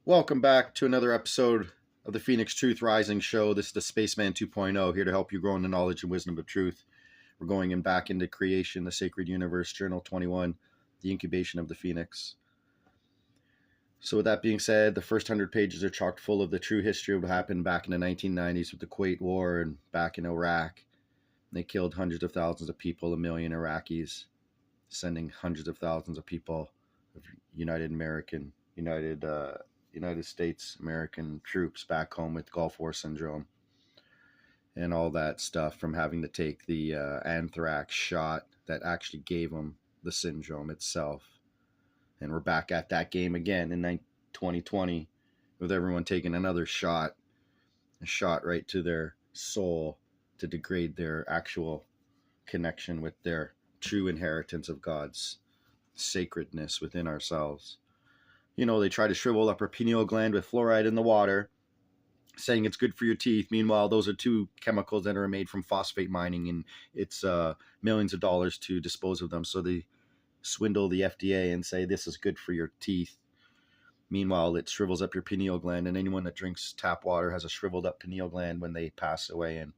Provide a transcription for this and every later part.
Welcome back to another episode of the Phoenix Truth Rising Show. This is the Spaceman 2.0, here to help you grow in the knowledge and wisdom of truth. We're going back into creation, the sacred universe, Journal 21, the incubation of the Phoenix. So with that being said, the first 100 pages are chock full of the true history of what happened back in the 1990s with the Kuwait War and back in Iraq. They killed hundreds of thousands of people, 1 million Iraqis, sending hundreds of thousands of people of United States American troops back home with Gulf War syndrome and all that stuff from having to take the anthrax shot that actually gave them the syndrome itself. And we're back at that game again in 2020 with everyone taking another shot, a shot right to their soul to degrade their actual connection with their true inheritance of God's sacredness within ourselves. You know, they try to shrivel up our pineal gland with fluoride in the water, saying it's good for your teeth. Meanwhile, those are two chemicals that are made from phosphate mining, and it's millions of dollars to dispose of them. So they swindle the FDA and say this is good for your teeth. Meanwhile, it shrivels up your pineal gland, and anyone that drinks tap water has a shriveled up pineal gland when they pass away. And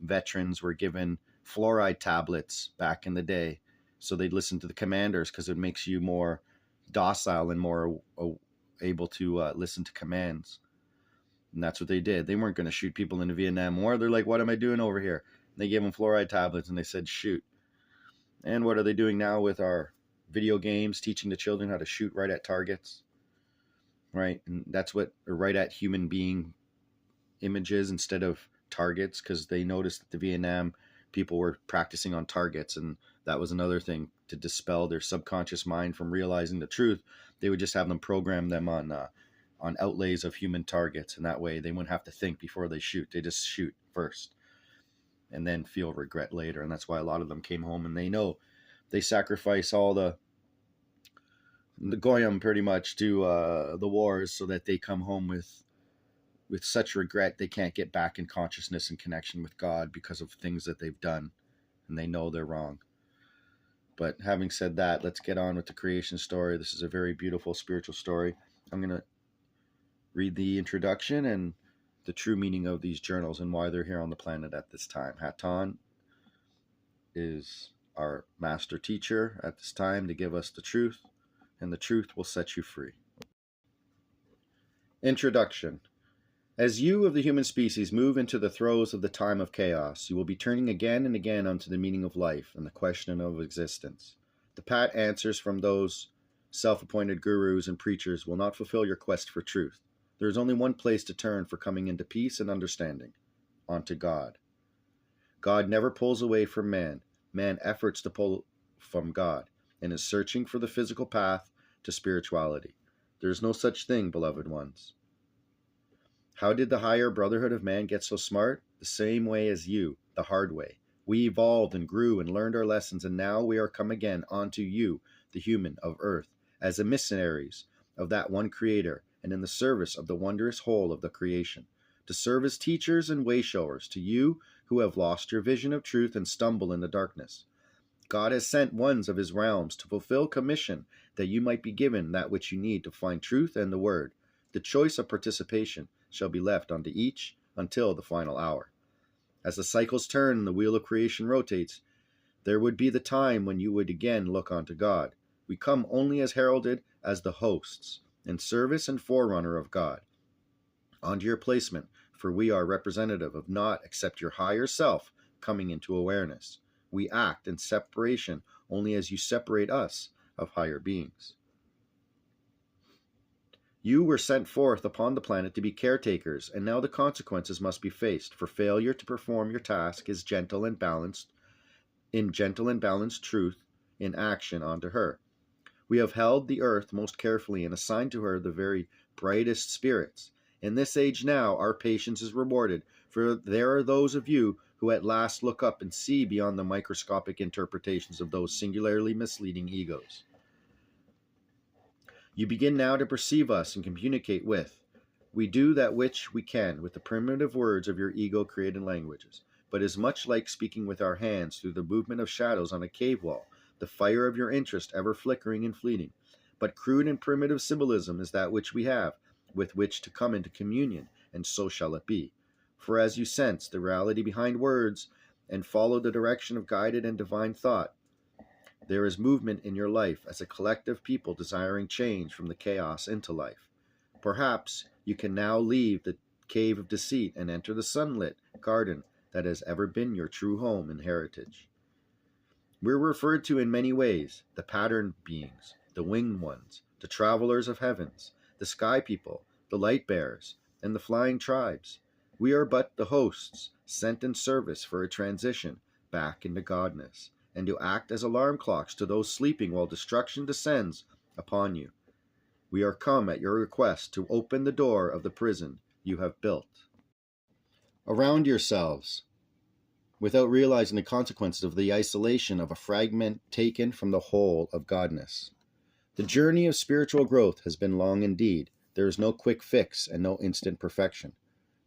veterans were given fluoride tablets back in the day, so they'd listen to the commanders because it makes you more docile and more able to listen to commands. And that's what they did. They weren't going to shoot people in the Vietnam War. They're like, what am I doing over here? And they gave them fluoride tablets and they said, shoot. And what are they doing now with our video games, teaching the children how to shoot right at targets? Right? And that's what, or right at human being images instead of targets, because they noticed that the Vietnam people were practicing on targets, and that was another thing to dispel their subconscious mind from realizing the truth. They would just have them program them on outlays of human targets, and that way they wouldn't have to think before they shoot. They just shoot first and then feel regret later. And that's why a lot of them came home and they know they sacrifice all the goyim pretty much to the wars so that they come home with such regret they can't get back in consciousness and connection with God because of things that they've done, and they know they're wrong. But having said that, let's get on with the creation story. This is a very beautiful spiritual story. I'm going to read the introduction and the true meaning of these journals and why they're here on the planet at this time. Hatan is our master teacher at this time to give us the truth, and the truth will set you free. Introduction. As you of the human species move into the throes of the time of chaos, you will be turning again and again unto the meaning of life and the question of existence. The pat answers from those self-appointed gurus and preachers will not fulfill your quest for truth. There is only one place to turn for coming into peace and understanding, onto God. God never pulls away from man. Man efforts to pull from God and is searching for the physical path to spirituality. There is no such thing, beloved ones. How did the higher brotherhood of man get so smart? The same way as you, the hard way. We evolved and grew and learned our lessons, and now we are come again onto you, the human of earth, as emissaries of that one creator, and in the service of the wondrous whole of the creation, to serve as teachers and way-showers to you who have lost your vision of truth and stumble in the darkness. God has sent ones of his realms to fulfill commission, that you might be given that which you need to find truth and the word. The choice of participation shall be left unto each until the final hour. As the cycles turn and the wheel of creation rotates, there would be the time when you would again look unto God. We come only as heralded as the hosts, in service and forerunner of God. Onto your placement, for we are representative of naught except your higher self coming into awareness. We act in separation only as you separate us of higher beings. You were sent forth upon the planet to be caretakers, and now the consequences must be faced, for failure to perform your task is gentle and balanced truth in action unto her. We have held the earth most carefully and assigned to her the very brightest spirits. In this age now our patience is rewarded, for there are those of you who at last look up and see beyond the microscopic interpretations of those singularly misleading egos. You begin now to perceive us and communicate with. We do that which we can with the primitive words of your ego-created languages, but is much like speaking with our hands through the movement of shadows on a cave wall, the fire of your interest ever flickering and fleeting. But crude and primitive symbolism is that which we have. with which to come into communion, and so shall it be. For as you sense the reality behind words and follow the direction of guided and divine thought, there is movement in your life as a collective people desiring change from the chaos into life. Perhaps you can now leave the cave of deceit and enter the sunlit garden that has ever been your true home and heritage. We're referred to in many ways: the pattern beings, the winged ones, the travelers of heavens, the sky people, the light bearers, and the flying tribes. We are but the hosts sent in service for a transition back into godness, and to act as alarm clocks to those sleeping while destruction descends upon you. We are come at your request to open the door of the prison you have built around yourselves, without realizing the consequences of the isolation of a fragment taken from the whole of godness. The journey of spiritual growth has been long indeed. There is no quick fix and no instant perfection.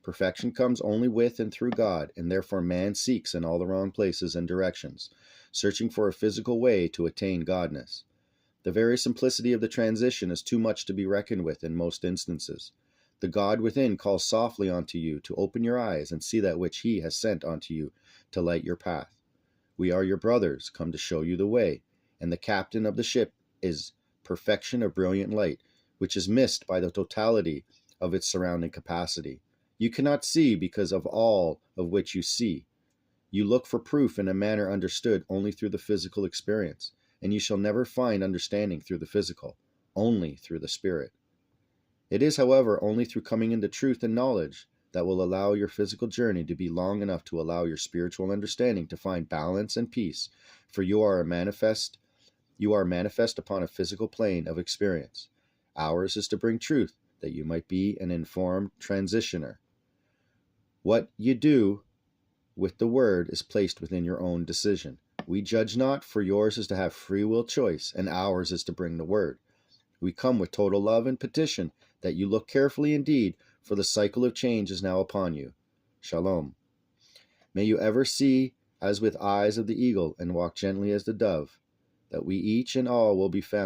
Perfection comes only with and through God, and therefore man seeks in all the wrong places and directions, searching for a physical way to attain godness. The very simplicity of the transition is too much to be reckoned with in most instances. The God within calls softly unto you to open your eyes and see that which he has sent unto you to light your path. We are your brothers, come to show you the way, and the captain of the ship is perfection of brilliant light, which is missed by the totality of its surrounding capacity. You cannot see because of all of which you see. You look for proof in a manner understood only through the physical experience, and you shall never find understanding through the physical, only through the spirit. It is, however, only through coming into truth and knowledge that will allow your physical journey to be long enough to allow your spiritual understanding to find balance and peace, for you are manifest upon a physical plane of experience. Ours is to bring truth, that you might be an informed transitioner. What you do with the word is placed within your own decision. We judge not, for yours is to have free will choice, and ours is to bring the word. We come with total love and petition that you look carefully indeed, for the cycle of change is now upon you. Shalom. May you ever see as with eyes of the eagle and walk gently as the dove, that we each and all will be found